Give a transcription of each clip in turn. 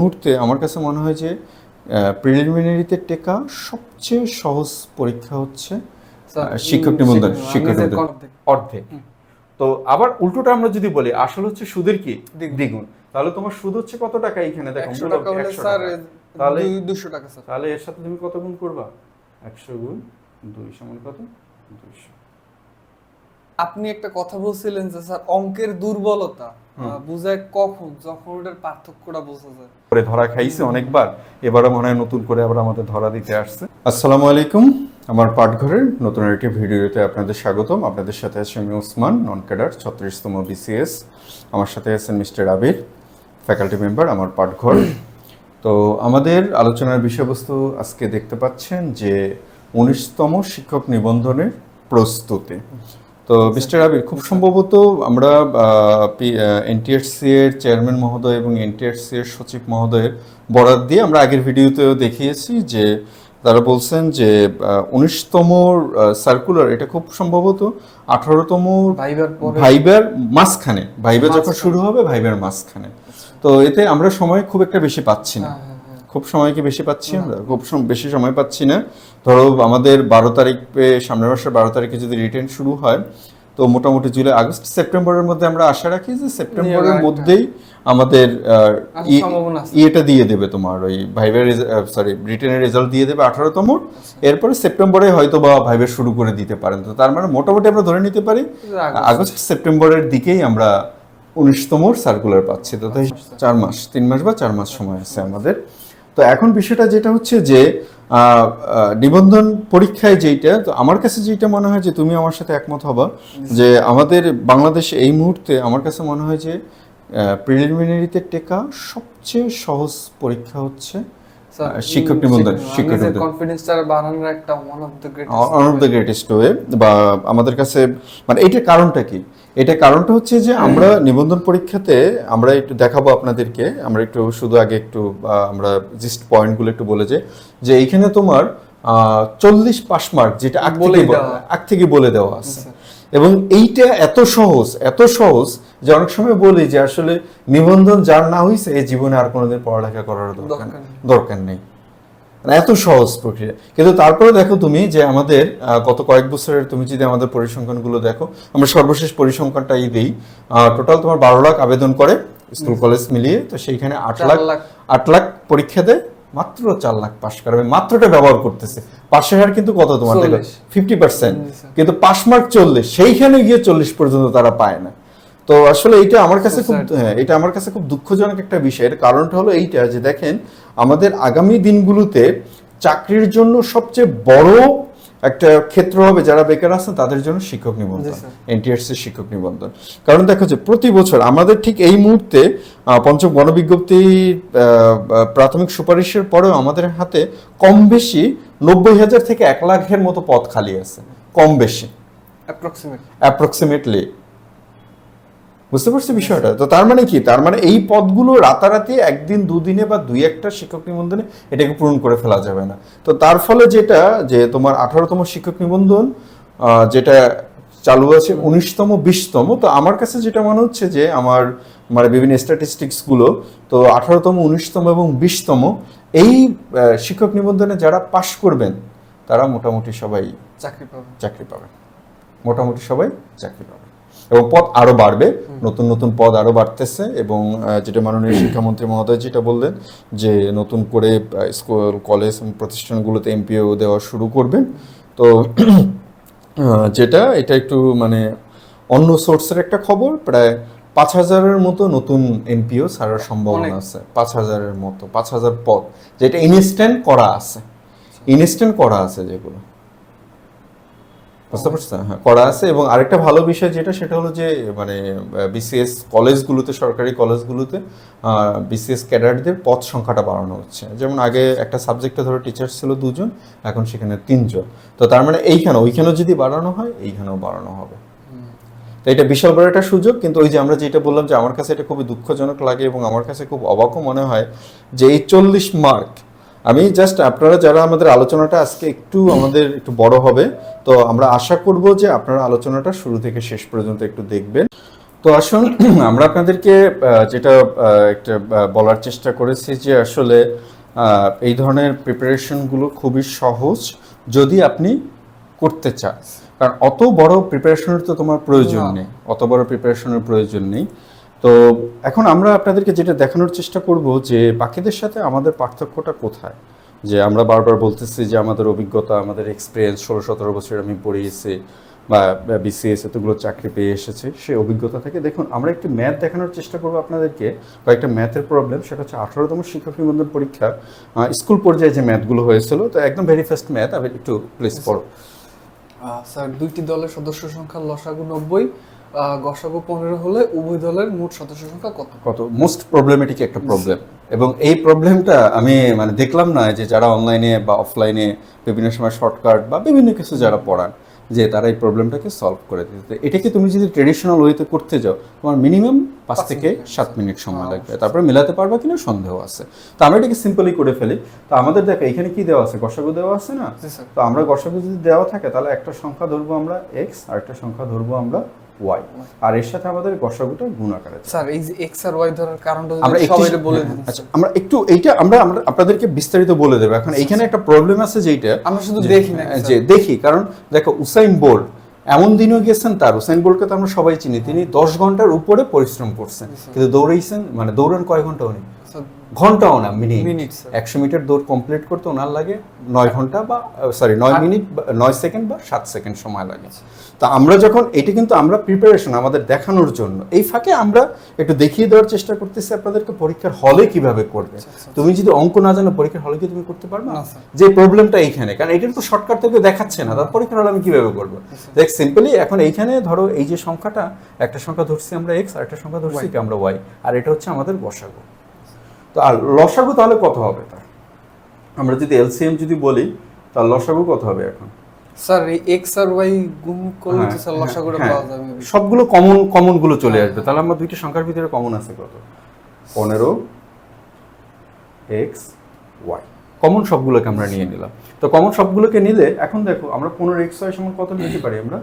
মুহূর্তে আমার কাছে মনে হয় যে প্রিলিমিনারিতে টেকা সবচেয়ে সহজ পরীক্ষা হচ্ছে শিক্ষক নিবন্ধন অর্ধেক। তো আবার উল্টোটা আমরা যদি বলি আসল হচ্ছে সুদের কি দ্বিগুণ, তাহলে তোমার সুদ হচ্ছে কত টাকা এইখানে দেখো 100 টাকা হলে স্যার তাহলে 200 টাকা স্যার। তাহলে এর সাথে তুমি কত গুণ করবা? 100 গুণ 2 সমান কত? 200। আপনি একটা কথা বলছিলেন যে স্যার অঙ্কের দুর্বলতা বুঝায় কখন, যখন ওটার পার্থক্যটা বোঝা যায়। পরে ধরা খাইছে অনেকবার, এবারে মনে হয় নতুন করে আবার আমাদের ধরা দিতে আসছে। আসসালামু আলাইকুম, আমার পাঠঘরের নতুন একটি ভিডিওতে আপনাদের স্বাগতম। আপনাদের সাথে আছি আমি ওসমান, নন ক্যাডার 36তম BCS। আমার সাথে আছেন মিস্টার আবির, ফ্যাকাল্টি মেম্বার আমার পাঠঘর। তো আমাদের আলোচনার বিষয়বস্তু আজকে দেখতে পাচ্ছেন যে 19তম শিক্ষক নিবন্ধনের প্রস্তুতি। তো মিস্টার আবির, খুব সম্ভবত আমরা NTRC এর চেয়ারম্যান মহোদয় এবং NTRC এর সচিব মহোদয়ের বরাত দিয়ে আমরা আগের ভিডিওতেও দেখিয়েছি যে তারা বলছেন যে 19তম সার্কুলার, এটা খুব সম্ভবত 18তম ভাইবার মাঝখানে, ভাইবার যখন শুরু হবে ভাইবার মাঝখানে। তো এতে আমরা সময় খুব একটা বেশি পাচ্ছি না, খুব সময় কি বেশি পাচ্ছি আমরা? খুব বেশি সময় পাচ্ছি না। ধরো আমাদের 12 তারিখে, সামনের মাসের 12 তারিখে যদি রিটেন শুরু হয়, তো মোটামুটি জুলাই, আগস্ট, সেপ্টেম্বরের মধ্যে আমরা আশা রাখি যে সেপ্টেম্বরের মধ্যেই আমাদের ইয়েটা দিয়ে দেবে, তোমার ওই ভাইভের রিটেনের রেজাল্ট দিয়ে দেবে 18তম। এরপরে সেপ্টেম্বরে হয়তো বা ভাইভের শুরু করে দিতে পারেন। তো তার মানে মোটামুটি আমরা ধরে নিতে পারি আগস্ট সেপ্টেম্বরের দিকেই আমরা 19তম সার্কুলার পাচ্ছি। তো তাই 4 মাস, 3 মাস বা 4 মাস সময় আছে আমাদের। তো এখন বিষয়টা যেটা হচ্ছে যে নিবন্ধন পরীক্ষায় যেইটা, তো আমার কাছে যেটা মনে হয় যে তুমি আমার সাথে একমত হবা যে আমাদের বাংলাদেশে এই মুহূর্তে আমার কাছে মনে হয় যে প্রিলিমিনারিতে টেকা সবচেয়ে সহজ পরীক্ষা হচ্ছে শিক্ষক নিবন্ধন। কনফিডেন্সটা বাড়ানোর একটা one of the greatest way. বা আমাদের কাছে মানে এইটার কারণটা কি? এটা কারণটা হচ্ছে যে আমরা নিবন্ধন পরীক্ষাতে আমরা একটু দেখাবো আপনাদেরকে, আমরা একটু শুধু আগে একটু আমরা জাস্ট পয়েন্টগুলো একটু বলে যে এইখানে তোমার 40 পাস মার্ক, যেটা আগ থেকে বলে দেওয়া আছে। এবং এইটা এত সহজ যে অনেক সময় বলি যে আসলে নিবন্ধন যার না হয়েছে এই জীবনে আর কোনোদিন পড়ালেখা করার দরকার নেই, এত সহজ প্রক্রিয়া। কিন্তু তারপরে দেখো তুমি যে আমাদের গত কয়েক বছরের তুমি যদি আমাদের পরিসংখ্যানগুলো দেখো, আমরা সর্বশেষ পরিসংখ্যানটাই দিই, টোটাল তোমার 12 লাখ আবেদন করে স্কুল কলেজ মিলিয়ে। তো সেইখানে 8 লাখ পরীক্ষা দেয়, মাত্র 4 লাখ পাস করবে। মাত্রটা ব্যবহার করতেছে। পাশের হার কিন্তু কত তোমার দেখো 50%, কিন্তু পাস মার্ক 40, সেইখানে গিয়ে 40 পর্যন্ত তারা পায় না। তো আসলে এটা আমার কাছে খুব দুঃখজনক একটা বিষয়। এর কারণটা হলো এইটা যে দেখেন, আমাদের আগামী দিনগুলোতে চাকরির জন্য সবচেয়ে বড় একটা ক্ষেত্র হবে যারা বেকার আছেন তাদের জন্য শিক্ষক নিবন্ধন, NTRC শিক্ষক নিবন্ধন। কারণ দেখো যে প্রতি বছর আমাদের ঠিক এই মুহূর্তে পঞ্চম গণবিজ্ঞপ্তি প্রাথমিক সুপারিশের পরেও আমাদের হাতে কম বেশি 90,000 থেকে 1 লাখের মতো পদ খালি আছে, কম বেশি অ্যাপ্রক্সিমেটলি। বুঝতে পারছি বিষয়টা? তো তার মানে কি? তার মানে এই পদগুলো রাতারাতি একদিন দুদিনে বা 2-1টা শিক্ষক নিবন্ধনে এটাকে পূরণ করে ফেলা যাবে না। তো তার ফলে যেটা যে তোমার 18তম শিক্ষক নিবন্ধন যেটা চালু আছে 19তম 20তম। তো আমার কাছে যেটা মনে হচ্ছে যে আমার মানে বিভিন্ন স্ট্যাটিস্টিক্সগুলো, তো 18তম 19তম এবং 20তম এই শিক্ষক নিবন্ধনে যারা পাশ করবেন তারা মোটামুটি সবাই চাকরি পাবেন, মোটামুটি সবাই চাকরি পাবে। এবং পদ আরো বাড়বে, নতুন নতুন পদ আরো বাড়তেছে। এবং যেটা মাননীয় শিক্ষামন্ত্রী মহোদয় যেটা বললেন যে নতুন করে স্কুল কলেজ প্রতিষ্ঠানগুলোতে MPO দেওয়া শুরু করবেন। তো যেটা এটা একটু মানে অন্য সোর্সের একটা খবর, প্রায় 5,000-এর মতো নতুন MPO ছাড়ার সম্ভাবনা আছে। 5,000-এর মতো, 5,000 পদ যেটা ইনস্ট্যান্ট করা আছে যেগুলো, বুঝতে পারছেন? হ্যাঁ, করা আছে। এবং আরেকটা ভালো বিষয় যেটা, সেটা হলো যে মানে BCS কলেজগুলোতে, সরকারি কলেজগুলোতে BCS ক্যাডারদের পদ সংখ্যাটা বাড়ানো হচ্ছে। যেমন আগে একটা সাবজেক্টে ধরো টিচার ছিল 2 জন, এখন সেখানে 3 জন। তো তার মানে ওইখানেও যদি বাড়ানো হয়, এইখানেও বাড়ানো হবে। তো এটা বিশাল বড় একটা সুযোগ। কিন্তু ওই যে আমরা যেটা বললাম যে আমার কাছে এটা খুবই দুঃখজনক লাগে এবং আমার কাছে খুব অবাকও মনে হয় যে এই 40 মার্ক, আমি জাস্ট আপনারা যারা আমাদের আলোচনাটা আজকে আমাদের একটু বড় হবে, তো আমরা আশা করব যে আপনারা আলোচনাটা শুরু থেকে শেষ পর্যন্ত একটু দেখবেন। তো আসুন আমরা আপনাদেরকে যেটা একটা বলার চেষ্টা করেছি যে আসলে এই ধরনের প্রিপারেশনগুলো খুবই সহজ যদি আপনি করতে চান, কারণ অত বড় প্রিপারেশনের তো তোমার প্রয়োজন না। নেই, অত বড় প্রিপারেশনের প্রয়োজন নেই। তো এখন আমরা আপনাদেরকে যেটা দেখানোর চেষ্টা করব যে বাকিদের সাথে আমাদের পার্থক্যটা কোথায়। যে আমরা বারবার বলতেছি যে আমাদের অভিজ্ঞতা, আমাদের এক্সপিরিয়েন্স, 16-17 বছর আমি পড়িয়েছি বা বিসিএস এতগুলো চাকরি পেয়ে এসেছে, সেই অভিজ্ঞতা থেকে দেখুন আমরা একটু ম্যাথ দেখানোর চেষ্টা করবো আপনাদেরকে। কয়েকটা ম্যাথের প্রবলেম, সেটা হচ্ছে 18তম শিক্ষক নিবন্ধন পরীক্ষা স্কুল পর্যায়ে যে ম্যাথগুলো হয়েছিল। তো একদম ভেরি ফার্স্ট ম্যাথ, আমি একটু প্লিজ পড়ো। স্যার, দুইটি দলের সদস্য সংখ্যা লসাগু 90, গসাগু 15 হলে উভয় দলের মোট সদস্য সংখ্যা কত? কত মোস্ট প্রবলেমেটিক একটা প্রবলেম, এবং এই প্রবলেমটা আমি মানে দেখলাম না যে যারা অনলাইনে বা অফলাইনে বিভিন্ন সময় শর্টকাট বা বিভিন্ন কিছু যারা পড়ান যে তারা এই প্রবলেমটাকে সলভ করে দিতে। এটাকে তুমি যদি ট্রেডিশনাল ওয়েতে করতে যাও তোমার মিনিমাম 5 থেকে 7 মিনিট সময় লাগবে, তারপরে মেলাতে পারবা কিনা সন্দেহ আছে। তো আমরা এটাকে সিম্পলি করে ফেলি। তো আমাদের দেখো এখানে কি দেওয়া আছে, গসাগু দেওয়া আছে না? জি স্যার। তো আমরা গসাগু যদি দেওয়া থাকে তাহলে একটা সংখ্যা ধরবো আমরা এক্স আর একটা সংখ্যা ধরবো আমরা ওয়াই, আর এর সাথে আমাদের গসাগুটা গুণ আকারে থাকবে। স্যার, এই যে এক্স আর ওয়াই ধরার কারণটা আমরা যদি একটু সবাই বলে দিন। আচ্ছা আমরা একটু এইটা আমরা আমরা আপনাদেরকে বিস্তারিত বলে দেবো। এখন এইখানে একটা প্রবলেম আছে যেটা আমরা শুধু দেখি না যে দেখি, কারণ দেখো উসাইন বোল্ট এমন দিনও গেছেন, তার উসাইন বোল্টকে তো আমরা সবাই চিনি, তিনি 10 ঘন্টার উপরে পরিশ্রম করছেন, কিন্তু দৌড়াইছেন মানে দৌড়ান কয় ঘন্টা উনি? ঘন্টাও না, মিনিট। Minute sir. 100 মিটার দৌড় কমপ্লিট করতে ওনার লাগে 9 ঘন্টা বা 9 মিনিট 9 সেকেন্ড বা 7 সেকেন্ড সময় লাগে। তা আমরা যখন এটা কিন্তু আমরা প্রিপারেশন আমাদের দেখানোর জন্য এই ফাঁকে আমরা একটু দেখিয়ে দেওয়ার চেষ্টা করতেছি আপনাদেরকে পরীক্ষার হলে কিভাবে করবে। তুমি যদি অঙ্ক না জানো পরীক্ষার হলে কি তুমি করতে পারবে না? যে প্রবলেমটা এইখানে, কারণ এটা তো শর্টকাট থেকে দেখাচ্ছে না, তার পরীক্ষার হলে আমি কিভাবে করবো? দেখ সিম্পলি এখন এইখানে ধরো এই যে সংখ্যাটা, একটা সংখ্যা ধরছি আমরা এক্স আর একটা সংখ্যা ধরছি কি আমরা ওয়াই, আর এটা হচ্ছে আমাদের গসাগু। তো আর লসাগু তাহলে কত হবে? তার আমরা যদি এলসিএম যদি বলি তাহলে লসাগু কত হবে এখন? স্যার, এই এক্স আর ওয়াই গুণ করলে তো স্যার লসাগুটা পাওয়া যাবে। সবগুলো কমন গুলো চলে আসবে। তাহলে আমরা দুইটা সংখ্যার ভিতরে কমন আছে কত? 15 এক্স ওয়াই। কমন সবগুলোকে আমরা নিয়ে নিলাম। তো কমন সবগুলোকে নিলে এখন দেখো আমরা 15 এক্স ওয়াই সমান কত লিখতে পারি? আমরা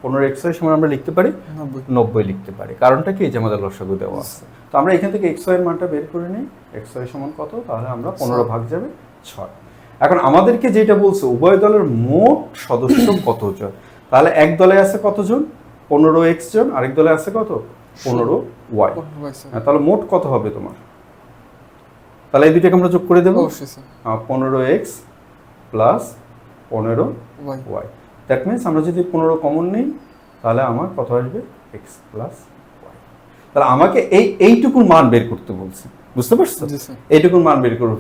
15 এক্স ওয়াই সমান আমরা লিখতে পারি 90 লিখতে পারি। কারণটা কি? যে আমাদের লসাগু দেওয়া আছে। তো আমরা এখান থেকে এক্স ওয়াই এর মানটা বের করে নিই। এক্স ওয়াই সমান কত? তাহলে আমরা 15 ভাগ যাবে 6। এখন আমাদেরকে যেটা বলছে উভয় দলের মোট সদস্য কতজন, তাহলে এক দলে আছে কতজন? 15 এক্স জন, আরেক দলে আছে কত? 15 ওয়াই। তাহলে মোট কত হবে তোমার? তাহলে এই দুইটাকে আমরা যোগ করে দেবো। 15 X plus 15 Y. That means আমরা যদি 15 কমন নিই তাহলে আমার কত আসবে? X plus Y. তাহলে আমাকে এইটুকুর মান বের করতে বলছে, বুঝতে পারছো? এইটুকুর মান বের করে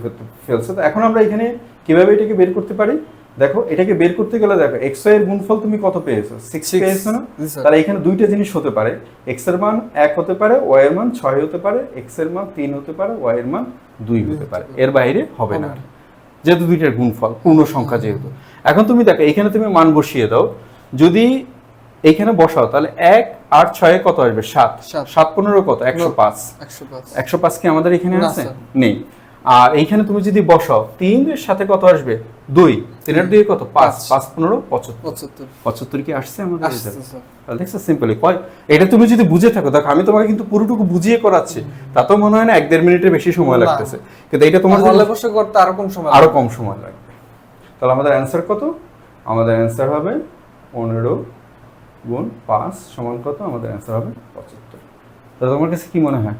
ফেলছে। তো এখন আমরা এখানে কিভাবে এটাকে বের করতে পারি? দেখো এটাকে বের করতে গেলে দেখো এক্স ওয়াই এর গুণফল তুমি কত পেয়েছো? 6 পেয়েছো না? তাহলে এখানে দুইটা জিনিস হতে পারে, এক্স এর মান 1 হতে পারে, ওয়াই এর মান 6 হতে পারে, এক্স এর মান 3 হতে পারে, ওয়াই এর মান 2 হতে পারে, এর বাইরে হবে না, যেহেতু দুইটার গুণফল পূর্ণ সংখ্যা যেহেতু। এখন তুমি দেখো এখানে তুমি মান বসিয়ে দাও, যদি এইখানে বসাও তাহলে 1 8 6 কত আসবে? 7। 7 15 কত? 105। 105 কি আমাদের এখানে আছে? নেই। আর এইখানে তুমি যদি বসাও 3 এর সাথে কত আসবে? 2। 3 এর 2 কত? 5। 5 15 75। 75 কি আসছে আমাদের? তাহলে দেখছো সিম্পলি কয়। এটা তুমি যদি বুঝে থাকো, দেখো আমি তোমাকে কিন্তু পুরোটুকু বুঝিয়ে করাচ্ছি, তাতেও মনে হয় না 1-1.5 মিনিটের বেশি সময় লাগতেছে, কিন্তু এটা তোমার হলে বসে করতে আরো কম সময় লাগবে। তাহলে আমাদের অ্যান্সার কত? আমাদের অ্যান্সার হবে 15 গুণ 5 সমান কত? আমাদের অ্যান্সার হবে 75। তাহলে তোমার কাছে কি মনে হয়?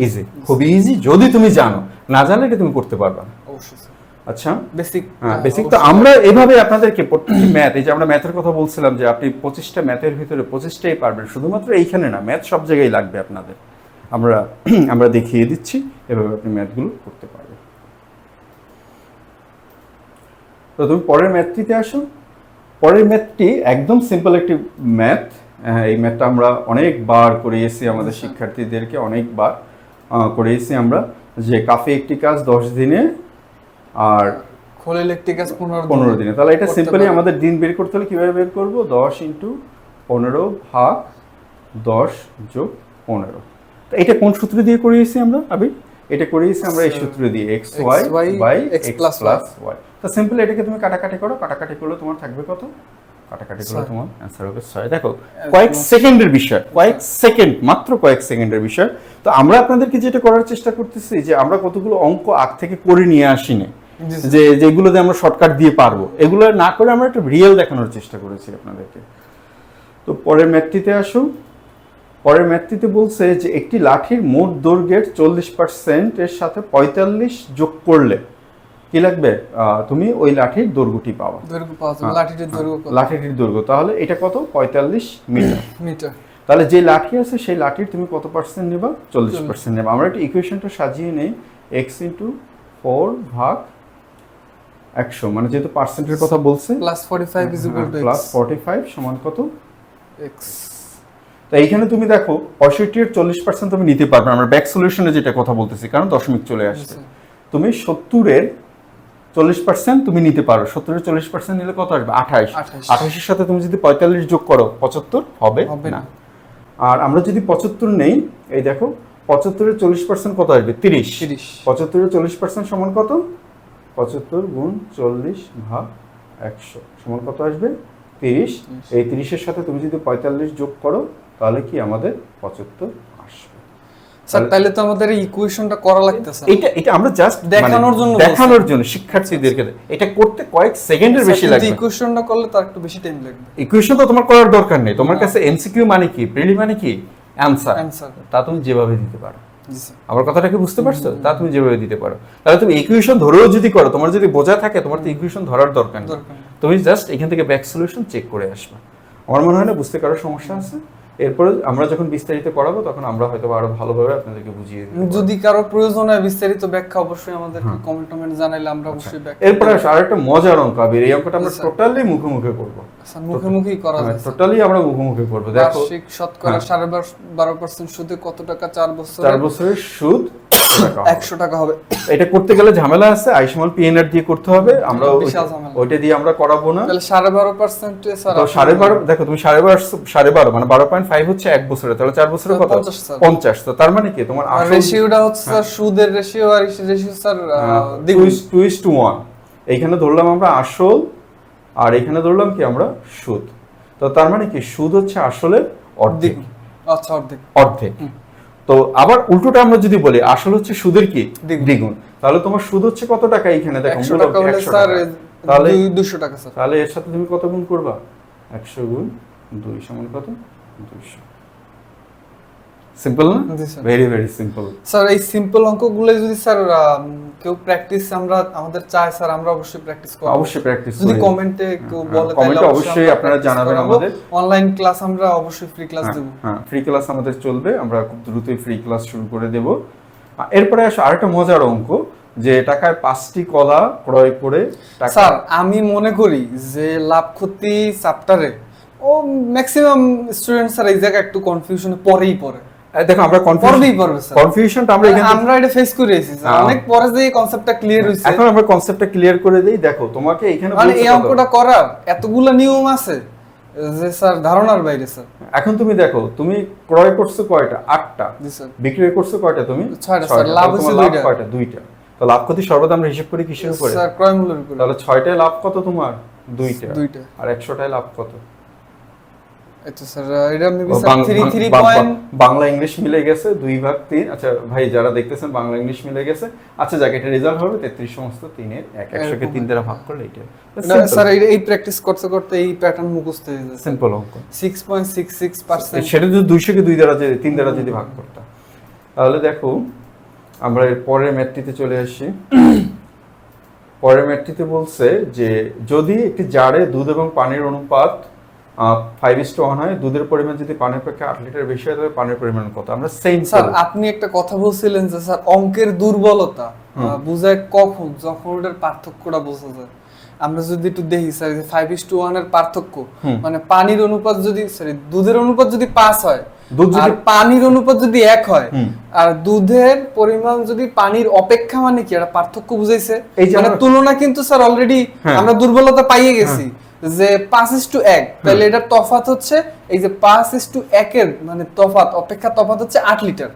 ইজি, খুবই ইজি যদি তুমি জানো, না জানলে এটা তুমি করতে পারবে না। অবশ্যই। আচ্ছা বেসিক তো আমরা এভাবে আপনাদেরকে প্রত্যেকটি ম্যাথ, এই যে আমরা ম্যাথের কথা বলছিলাম যে আপনি 25টা ম্যাথের ভিতরে 25টাই পারবেন, শুধুমাত্র এইখানে না, ম্যাথ সব জায়গায় লাগবে আপনাদের। আমরা দেখিয়ে দিচ্ছি এভাবে আপনি ম্যাথগুলো করতে পারবেন। তো তুমি পরের ম্যাথটিতে আসো। পরের ম্যাথটি একদম সিম্পল একটি ম্যাথ। এই ম্যাথটা আমরা অনেকবার করিয়েছি আমাদের শিক্ষার্থীদেরকে, অনেকবার করিয়েছি আমরা, যে কাফে একটি কাজ 10 দিনে আর খলিল একটি কাজ 15 দিনে। তাহলে এটা সিম্পলি আমাদের দিন বের করতে হলে কিভাবে বের করব? 10 × 15 ভাগ 10 যোগ 15। তো এটা কোন সূত্র দিয়ে করিয়েছি আমরা? এটা করিয়েছি আমরা এই সূত্র দিয়ে, xy by x plus y। তো সিম্পলি এটাকে তুমি কাটাকাটি করো, কাটাকাটি করলে তোমার থাকবে কত? কাটাকাটিগুলো তোমার অ্যান্সার হবে 6। দেখো কয়েক সেকেন্ডের বিষয়, কয়েক সেকেন্ড, মাত্র কয়েক সেকেন্ডের বিষয়। তো আমরা আপনাদেরকে যেটা করার চেষ্টা করতেছি যে আমরা কতগুলো অঙ্ক আগ থেকে করে নিয়ে আসিনি, যে যেগুলোতে আমরা শর্টকাট দিয়ে পারবো, এগুলো না করে আমরা একটা রিয়েল দেখানোর চেষ্টা করেছি আপনাদেরকে। তো পরের ম্যাথটিতে আসো। পরের ম্যাথটিতে বলছে যে একটি লাঠির মোট দৈর্ঘ্যের 40% এর সাথে 45 যোগ করলে কি লাগবে? তুমি ওই লাঠির দৈর্ঘ্যটি পাবা। দৈর্ঘ্য পাওয়া যাবে, লাঠিটির দৈর্ঘ্য কত? লাঠিটির দৈর্ঘ্য তাহলে এটা কত? 45 মিটার। মিটার। তাহলে যে লাঠি আছে সেই লাঠির তুমি কত পার্সেন্ট নেবা? 40% নেবা। আমরা একটা ইকুয়েশনটা সাজিয়ে নেই, x * 4 ভাগ 100, মানে যেহেতু পার্সেন্টের কথা বলছে, +45 = প্লাস 45 সমান কত? x। তো এইখানে তুমি দেখো 65 এর 40% তুমি নিতে পারবে। আমরা ব্যাক সলিউশনে যেটা কথা বলতেছি, কারণ দশমিক চলে আসছে। তুমি 70 এর 40% তুমি নিতে পারো। 70 এর 40% নিলে কত আসবে? 28। 28 এর সাথে তুমি যদি 45 যোগ করো 75 হবে না। আর আমরা যদি 75 নেই, এই দেখো 75 এর 40% কত আসবে? 30। 75 এর 40% সমান কত? 75 গুণ 40 ভাগ 100 সমান কত আসবে? 30। এই 30 এর সাথে তুমি যদি 45 যোগ করো তাহলে কি আমাদের 75 আসবে। স্যার তাহলে তো আমাদের এই ইকুয়েশনটা করা লাগতেছে। এটা আমরা জাস্ট দেখানোর জন্য শিক্ষার্থীদেরকে এটা করতে কয়েক সেকেন্ডের বেশি লাগবে। ইকুয়েশনটা করলে তার একটু বেশি টাইম লাগবে। ইকুয়েশন তো তোমার করার দরকার নেই। তোমার কাছে এমসিকিউ মানে কি, প্রিলি মানে কি, অ্যানসার, তা তুমি যেভাবে দিতে পারো। আমার কথাটা কি বুঝতে পারছো? তা তুমি যেভাবে দিতে পারো। তাহলে তুমি ইকুয়েশন ধরেও যদি করো, তোমার যদি বোঝা থাকে, তোমার তো ইকুয়েশন ধরার দরকার নেই। তুমি জাস্ট এখান থেকে ব্যাক সলিউশন চেক করে আসবে। আমার মনে হয় না বুঝতে কারো সমস্যা আছে। এরপরে আমরা যখন বিস্তারিত পড়াবো তখন আমরা হয়তো আরো ভালোভাবে আপনাদেরকে বুঝিয়ে দেব। যদি কারো প্রয়োজন হয় বিস্তারিত ব্যাখ্যা, অবশ্যই আমাদেরকে কমেন্ট জানাইলে আমরা অবশ্যই ব্যাখ্যা। এরপরে আরেকটা মজার অঙ্ক আবির, এই অঙ্কটা আমরা টোটালি মুখে করব। আচ্ছা, মুখে করা যায়। টোটালি আমরা মুখে করব। দেখো বার্ষিক শতকরা 12.5% সুদে কত টাকা 4 বছর? 4 বছরের সুদ 100 টাকা হবে। এটা করতে গেলে ঝামেলা আছে, আইসমান পিএনআর দিয়ে করতে হবে। আমরা ওইটা দিয়ে আমরা করাবো না। তাহলে 12.5% স্যার, তো 12.5 দেখো তুমি 12.5 মানে 12.5 হচ্ছে 1 বছরে, তাহলে 4 বছরে কত? 50। তো তার মানে কি তোমার আসল রেশিওটা হচ্ছে স্যার সুদের রেশিও, আর রেশিও স্যার 2:1। এইখানে ধরলাম আমরা আসল, আর এখানে ধরলাম কি আমরা সুদ। তো তার মানে কি সুদ হচ্ছে আসলে অর্ধেক। আচ্ছা, অর্ধেক। তো আবার উল্টোটা আমরা যদি বলি আসল হচ্ছে সুদের কি দ্বিগুণ, তাহলে তোমার সুদ হচ্ছে কত টাকা? এইখানে দেখো 100 টাকা হলে স্যার তাহলে 200 টাকা স্যার। তাহলে এর সাথে তুমি কত গুণ করবা? 100 গুণ 2 সমান কত? 200। সিম্পল না? Very very simple sir. এই সিম্পল অঙ্কগুলো যদি স্যার কেউ প্র্যাকটিস আমরা আমাদের চাই স্যার, আমরা অবশ্যই প্র্যাকটিস করব। অবশ্যই প্র্যাকটিস যদি কমেন্টে কেউ বলে তাহলে কমেন্টে অবশ্যই আপনারা জানাবেন আমাদের। অনলাইন ক্লাস আমরা অবশ্যই ফ্রি ক্লাস দেব। হ্যাঁ, ফ্রি ক্লাস আমাদের চলবে। আমরা খুব দ্রুতই ফ্রি ক্লাস শুরু করে দেব। এরপরে আসো আরেকটা মজার অঙ্ক, যে টাকায় 5টি কলা ক্রয় করে টাকা। স্যার আমি মনে করি যে লাভ ক্ষতি চ্যাপ্টারে ও ম্যাক্সিমাম স্টুডেন্ট স্যার এই জায়গায় একটু কনফিউশনে পড়েই পড়ে। দেখো আমরা কনফিউশনটা আমরা এটা ফেস করে এসেছি স্যার, অনেক পরে যে কনসেপ্টটা ক্লিয়ার হইছে। এখন আমরা কনসেপ্টটা ক্লিয়ার করে দেই। দেখো তোমাকে এখানে মানে এই অঙ্কটা করার এতগুলা নিয়ম আছে যে স্যার ধারণার বাইরে স্যার। এখন তুমি দেখো, তুমি ক্রয় করছো কয়টা? 8টা। জি স্যার। বিক্রয় করছো কয়টা? তুমি 6টা স্যার। লাভ হইছে 2টা। কয়টা? 2টা। তো লাভ ক্ষতি সর্বদা আমরা হিসাব করি কিসের উপরে? স্যার ক্রয় মূল্যের উপরে। তাহলে 6টায় লাভ কত তোমার? 2টা। 2টা। আর 100টায় লাভ কত? আচ্ছা স্যার, এটা maybe sir 3 point. Bangla English মিলে গেছে 2/3। আচ্ছা ভাই যারা দেখতেছেন বাংলা ইংলিশ মিলে গেছে। আচ্ছা যাক, এটা রেজাল্ট হবে 33 সমস্ত 3 এর 100 কে 3 দ্বারা ভাগ করলে এটা। স্যার এই প্র্যাকটিস করতে করতে এই প্যাটার্ন মুখস্থ হয়ে যায়। সিম্পল অঙ্ক। 6.66%। সেটা যদি 200 কে 2 দ্বারা 3 দ্বারা যদি ভাগ করতাম, তাহলে দেখো আমরা এর পরের ম্যাথটিতে চলে আসি। পরের ম্যাথটিতে বলছে যে যদি একটি জারে দুধ এবং পানির অনুপাত 5:1 হয়, দুধের পরিমাণ যদি পানির অপেক্ষা 8 লিটার বেশি হয় তবে পানির পরিমাণ কত? আমরা সেম স্যার আপনি একটা কথা বলছিলেন যে স্যার অঙ্কের দুর্বলতা বুঝায় কখন, যখন ওটার পার্থক্যটা বোঝা যায়। আমরা যদি একটু দেখি স্যার 5:1 এর পার্থক্য, মানে পানির অনুপাত যদি দুধের অনুপাত যদি 5 হয়, আর পানির অনুপাত যদি 1 হয়, আর দুধের পরিমাণ যদি পানির অপেক্ষা, মানে কি এটা পার্থক্য বুঝাইছে। মানে তুলনা কিন্তু স্যার অলরেডি আমরা দুর্বলতা পাইয়ে গেছি যে 5:1, তাহলে এটার তফাৎ হচ্ছে এই যে 5:1 এর মানে তফাৎ, অপেক্ষা তফাৎ হচ্ছে 8 লিটার।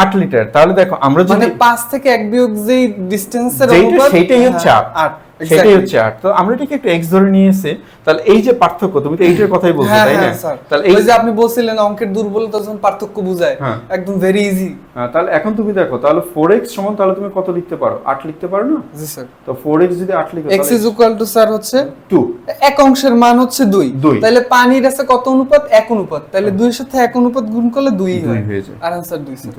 8 লিটার। তাহলে দেখো আমরা যদি মানে 5 থেকে 1 বিয়োগ যেই ডিসটেন্সের অনুপাত সেইটাই হচ্ছে 8। সেটাই হচ্ছে আর। তো আমরা এটাকে একটু এক্স ধরে নিয়েছে, তাহলে এই যে পার্থক্য, তুমি তো এইটার কথাই বলছো হ্যাঁ তাই না? হ্যাঁ স্যার, তাহলে এই যে আপনি বলছিলেন অঙ্কের দুর্বলতা যখন পার্থক্য বোঝায়, হ্যাঁ। একদম ভেরি ইজি। তাহলে এখন তুমি দেখো, তাহলে 4x সমান তাহলে তুমি কত লিখতে পারো? 8 লিখতে পারো না? জি স্যার। তো 4x যদি 8 লিখো x is equal to sir হচ্ছে 2। এক অংশের মান হচ্ছে 2, দুই। তাহলে পানির আছে কত অনুপাত? 1 অনুপাত, তাহলে 2 এর সাথে 1 অনুপাত গুণ করলে 2 দুই হয়ে যায়। আর आंसर 2 স্যার।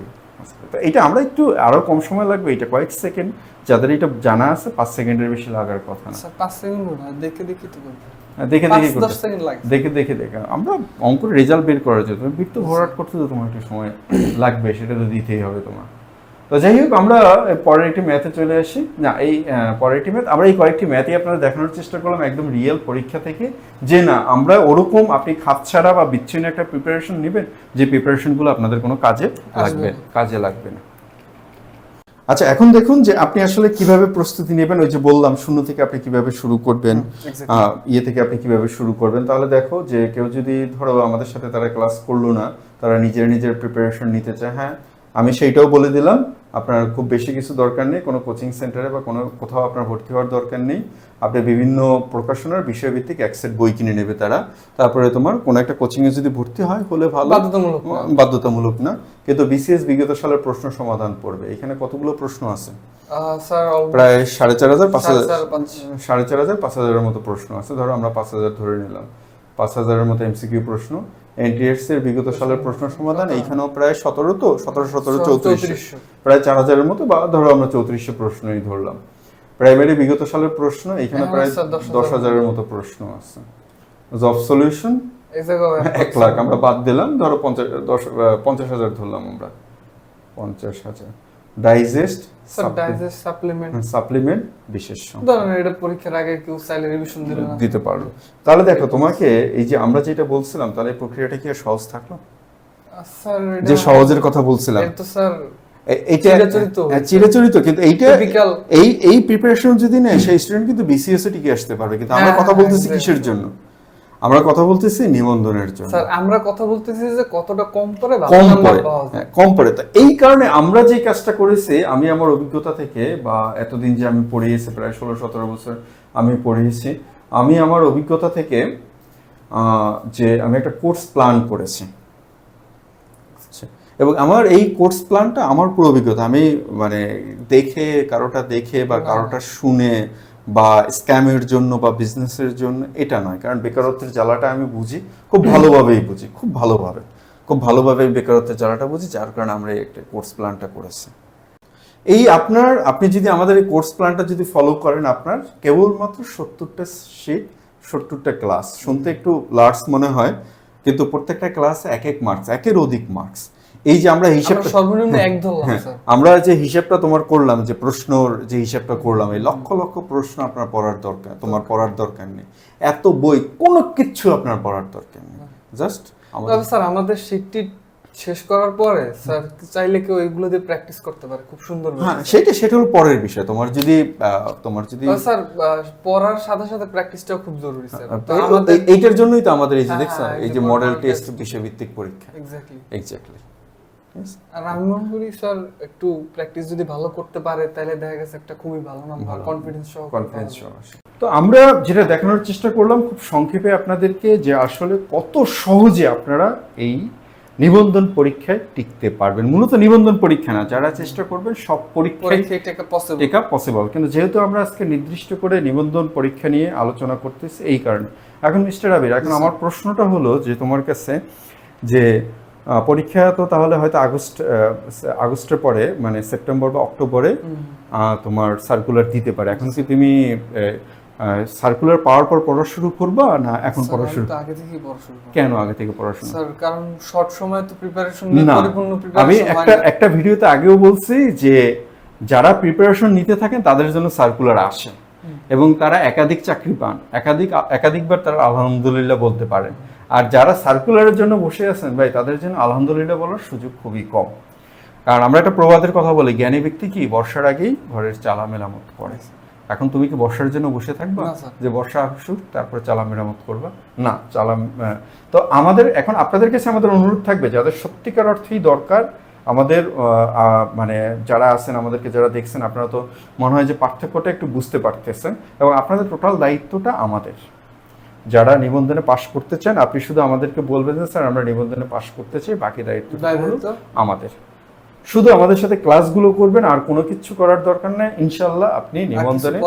তো এটা আমরা একটু আরো কম সময় লাগবে, এটা কয়েক সেকেন্ড, যাদের এটা জানা আছে 5 সেকেন্ডের বেশি লাগার কথা না। স্যার 5 সেকেন্ড না, দেখে দেখে তো করতে দেখে 5-10 করতে, সেকেন্ড লাগে। দেখে আমরা অঙ্কের রেজাল্ট বের করার জন্য তুমি বৃত্ত ভরাট করতে তো তোমার একটু সময় লাগবে, সেটা তো দিতেই হবে তোমার। তো যাই হোক, আমরা পরের একটি ম্যাথে চলে আসি। না, এই পরের একটি ম্যাথ, আমরা এই কয়েকটি ম্যাথই আপনারা দেখানোর চেষ্টা করলাম একদম রিয়েল পরীক্ষা থেকে, যে না আমরা ওরকম আপনি খাপছাড়া বা বিচ্ছিন্ন একটা প্রিপারেশন নেবেন যে প্রিপারেশনগুলো আপনাদের কোনো কাজে লাগবে না। আচ্ছা, এখন দেখুন যে আপনি আসলে কিভাবে প্রস্তুতি নেবেন। ওই যে বললাম শূন্য থেকে আপনি কিভাবে শুরু করবেন, ইয়ে থেকে আপনি কিভাবে শুরু করবেন। তাহলে দেখো যে কেউ যদি ধরো আমাদের সাথে তারা ক্লাস করলো না, তারা নিজের প্রিপারেশন নিতে চায়, হ্যাঁ আমি সেইটাও বলে দিলাম, আপনার খুব বেশি কিছু দরকার নেই, কোনো কোচিং সেন্টারে বা কোনো কোথাও আপনার ভর্তি হওয়ার দরকার নেই। আপনি বিভিন্ন প্রকাশনার বিষয়ভিত্তিক এক সেট বই কিনে নেবে তারা, তারপরে তোমার কোনো একটা কোচিংয়ে যদি ভর্তি হয় হলে ভালো, বাধ্যতামূলক না। কিন্তু বিসিএস বিগত সালের প্রশ্ন সমাধান পড়বে। এখানে কতগুলো প্রশ্ন আছে? স্যার প্রায় 4,500 5,000 মতো প্রশ্ন আছে। ধরো আমরা 5,000 ধরে নিলাম, 5,000-এর মতো এমসিকিউ প্রশ্ন। এনটিএস এর বিগত সালের প্রশ্ন সমাধান এইখানেও প্রায় 17 তো 17 34 প্রায় 4,000-এর মতো, বা ধরো আমরা 3400 প্রশ্নই ধরলাম। প্রাইমারি বিগত সালের প্রশ্ন এখানে প্রায় 10,000-এর মতো প্রশ্ন আছে। জব সলিউশন 1 লাখ আমরা বাদ দিলাম, ধরো 50,000 ধরলাম আমরা, 50,000। ডাইজেস্ট সাপ্লিমেন্ট বিশেষ ধরেন এটা পরীক্ষার আগে কেউ চাইলে রিভিশন দিতে পারলো। তাহলে দেখো তোমাকে এই যে আমরা যেটা বলছিলাম, তাহলে এই প্রক্রিয়াটা কি সহজ থাকলো? স্যার যে সহজের কথা বলছিলাম, এটা তো স্যার চিরাচরিত, কিন্তু এইটা এই প্রিপারেশন যদি নেয় সেই স্টুডেন্ট কিন্তু বিসিএস এ টিকে আসতে পারবে। কিন্তু আমরা কথা বলতেছি কিসের জন্য? আমরা কথা বলতেছি নিবন্ধনের জন্য। স্যার আমরা কথা বলতেছি যে কতটা কম পড়ে কম পড়ে। তো এই কারণে আমরা যে কাজটা করেছি, আমি আমার অভিজ্ঞতা থেকে, বা এতদিন যে আমি পড়িয়েছি প্রায় 16-17 বছর আমি পড়িয়েছি, আমি আমার অভিজ্ঞতা থেকে যে আমি একটা কোর্স প্ল্যান করেছি, এবং আমার এই কোর্স প্ল্যানটা আমার পুরো অভিজ্ঞতা, আমি মানে কারোটা দেখে বা কারোটা শুনে বা স্ক্যামের জন্য বা বিজনেসের জন্য এটা নয়। কারণ বেকারত্বের জ্বালাটা আমি বুঝি, খুব ভালোভাবেই বুঝি, খুব ভালোভাবে বেকারত্বের জ্বালাটা বুঝি, যার কারণে আমরা একটা কোর্স প্ল্যানটা করেছি। আপনি যদি আমাদের এই কোর্স প্ল্যানটা যদি ফলো করেন, আপনার কেবলমাত্র 70টা সিট, 70টা ক্লাস। শুনতে একটু লার্জ মনে হয়, কিন্তু প্রত্যেকটা ক্লাসে এক মার্কস, একের অধিক মার্কস। এই যে আমরা হিসাবটা সর্বনিম্ন 1 ধরলাম স্যার, আমরা যে হিসাবটা তোমার করলাম, যে প্রশ্নর যে হিসাবটা করলাম, এই লক্ষ লক্ষ প্রশ্ন আপনার পড়ার দরকার, তোমার পড়ার দরকার নেই। এত বই কোনো কিছু আপনার পড়ার দরকার নেই, জাস্ট স্যার আমাদের শিটটি শেষ করার পরে স্যার চাইলে কেউ এগুলো দিয়ে প্র্যাকটিস করতে পারে খুব সুন্দর। হ্যাঁ, সেটা হলো পরের বিষয়। তোমার যদি স্যার পড়ার সাথে সাথে প্র্যাকটিসটাও খুব জরুরি স্যার। এইটার জন্যই তো আমাদের এই যে দেখছো, এই যে মডেল টেস্ট বিষয়ভিত্তিক পরীক্ষা। এক্স্যাক্টলি। আর আমি মনে করি স্যার একটু প্র্যাকটিস যদি ভালো করতে পারে, তাহলে দেখা গেছে একটা খুবই ভালো নাম্বার, কনফিডেন্স সহ আসে। তো আমরা যেটা দেখানোর চেষ্টা করলাম খুব সংক্ষেপে আপনাদেরকে, যে আসলে কত সহজে আপনারা এই নিবন্ধন পরীক্ষায় টিকতে পারবেন। মূলত নিবন্ধন পরীক্ষা না, যারা চেষ্টা করবেন সব পরীক্ষায় টেকা পসিবল। কিন্তু যেহেতু আমরা আজকে নির্দিষ্ট করে নিবন্ধন পরীক্ষা নিয়ে আলোচনা করতেছি, এই কারণে এখন মিস্টার আবির, এখন আমার প্রশ্নটা হলো যে তোমার কাছে, যে পরীক্ষা তো তাহলে হয়তো আগস্টের পরে, মানে সেপ্টেম্বর বা অক্টোবরে তোমার সার্কুলার দিতে পারে। এখন কি তুমি সার্কুলার পাওয়ার পর পড়া শুরু করবা, না এখন পড়া শুরু? আগে থেকেই পড়া শুরু। কেন আগে থেকে পড়াশোনা? স্যার কারণ শর্ট সময় তো প্রিপারেশন না, পরিপূর্ণ প্রিপারেশন আমি একটা ভিডিওতে আগেও বলছি যে যারা প্রিপারেশন নিতে থাকেন তাদের জন্য সার্কুলার আসে, এবং তারা একাধিক চাকরি পান, একাধিকবার তারা আলহামদুলিল্লাহ বলতে পারেন। আর যারা সার্কুলারের জন্য বসে আছেন ভাই, তাদের জন্য আলহামদুলিল্লাহ বলার সুযোগ খুবই কম। কারণ আমরা একটা প্রবাদের কথা বলি, জ্ঞানী ব্যক্তি কি বর্ষার আগেই ঘরের চালা মেরামত করে। এখন তুমি কি বর্ষার জন্য বসে থাকবা যে বর্ষা আসুক তারপর চালা মেরামত করবা? না, তো আমাদের এখন আপনাদের কাছে আমাদের অনুরোধ থাকবে, যাদের সত্যিকার অর্থেই দরকার আমাদের মানে যারা আছেন, আমাদেরকে যারা দেখছেন, আপনারা তো মনে হয় যে পার্থক্যটা একটু বুঝতে পারতেছেন, এবং আপনাদের টোটাল দায়িত্বটা আমাদের। যারা নিবন্ধনে পাশ করতে চান, আপনি শুধু আমাদেরকে বলবেন যে স্যার আমরা নিবন্ধনে পাশ করতে চাই, বাকি দায়িত্বটা হলো আমাদের। শুধু আমাদের সাথে ক্লাসগুলো করবেন, আর কোনো কিছু করার দরকার নেই। ইনশাআল্লাহ আপনি নিবন্ধনে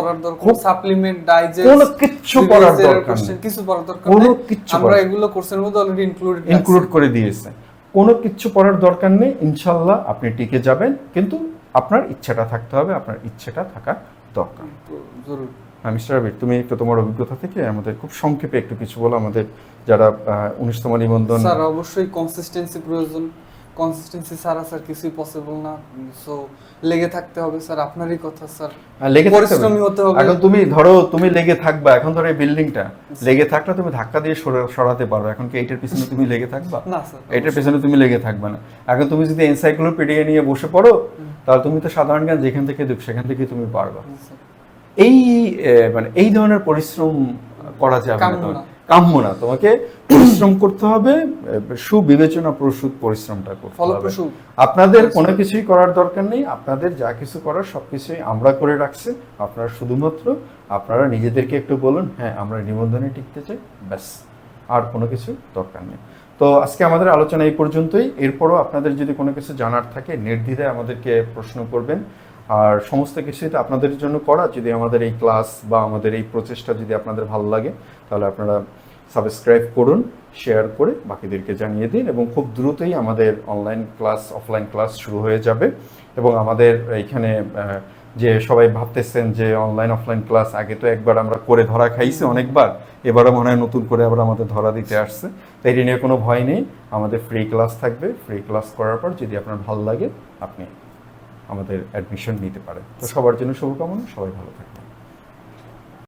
সাপ্লিমেন্ট, ডাইজেস্ট, কোনো কিচ্ছু করার দরকার নেই, কিছু করার দরকার কোনো নেই। কিচ্ছু আমরা এগুলো কোর্সের মধ্যে অলরেডি ইনক্লুড করে দিয়েছে। কোনো কিচ্ছু পড়ার দরকার নেই, ইনশাআল্লাহ আপনি টিকে যাবেন, কিন্তু আপনার ইচ্ছাটা থাকতে হবে, আপনার ইচ্ছাটা থাকা দরকার। জরুরি। মিস্টার আবির, তুমি একটু তোমার অভিজ্ঞতা থেকে আমাদের খুব সংক্ষেপে একটু কিছু বলো, আমাদের যারা 19তম নিবন্ধন। স্যার অবশ্যই কনসিস্টেন্সি প্রয়োজন, কনসিস্টেন্সি ছাড়া স্যার কিছুই পসিবল না। সো লেগে থাকতে হবে স্যার, আপনারই কথা স্যার, লেগে পরিশ্রমী হতে হবে। এখন তুমি ধরো তুমি লেগে থাকবা, এখন ধরো এই বিল্ডিংটা লেগে থাকলে তুমি ধাক্কা দিয়ে সরাতে পারো, এখন কি এইটার পিছনে তুমি লেগে থাকবা? না স্যার, এটার পেছনে তুমি লেগে থাকবে না। এখন তুমি যদি এনসাইক্লোপিডিয়া নিয়ে বসে পড়ো, তাহলে তুমি তো সাধারণ জ্ঞান যেখান থেকে দেখ সেখান থেকে তুমি পারবা। এই মানে এই ধরনের পরিশ্রম করা যাবে না, কাম্য না। তোমাকে পরিশ্রম করতে হবে, সুবিবেচনা প্রসূত পরিশ্রমটা করতে হবে। আপনাদের কোনো কিছুই করার দরকার নেই, আপনাদের যা কিছু করার সবকিছুই আমরা করে রাখছি। আপনারা শুধুমাত্র আপনারা নিজেদেরকে একটু বলুন, হ্যাঁ আমরা নিবন্ধনে টিকতে চাই, ব্যাস, আর কোনো কিছু দরকার নেই। তো আজকে আমাদের আলোচনা এই পর্যন্তই। এরপরও আপনাদের যদি কোনো কিছু জানার থাকে, নির্দ্বিধায় আমাদেরকে প্রশ্ন করবেন। আর সমস্ত কিছুই তো আপনাদের জন্য করা। যদি আমাদের এই ক্লাস বা আমাদের এই প্রচেষ্টা যদি আপনাদের ভালো লাগে, তাহলে আপনারা সাবস্ক্রাইব করুন, শেয়ার করে বাকিদেরকে জানিয়ে দিন, এবং খুব দ্রুতই আমাদের অনলাইন ক্লাস, অফলাইন ক্লাস শুরু হয়ে যাবে। এবং আমাদের এইখানে যে সবাই ভাবতেছেন যে অনলাইন অফলাইন ক্লাস, আগে তো একবার আমরা করে ধরা খাইছি অনেকবার, এবারও মনে হয় নতুন করে আবার আমাদের ধরা দিতে আসছে। তাই এটা নিয়ে কোনো ভয় নেই, আমাদের ফ্রি ক্লাস থাকবে। ফ্রি ক্লাস করার পর যদি আপনার ভালো লাগে, আপনি আমাদের অ্যাডমিশন নিতে পারেন। তো সবার জন্য শুভকামনা, সবাই ভালো থাকবেন।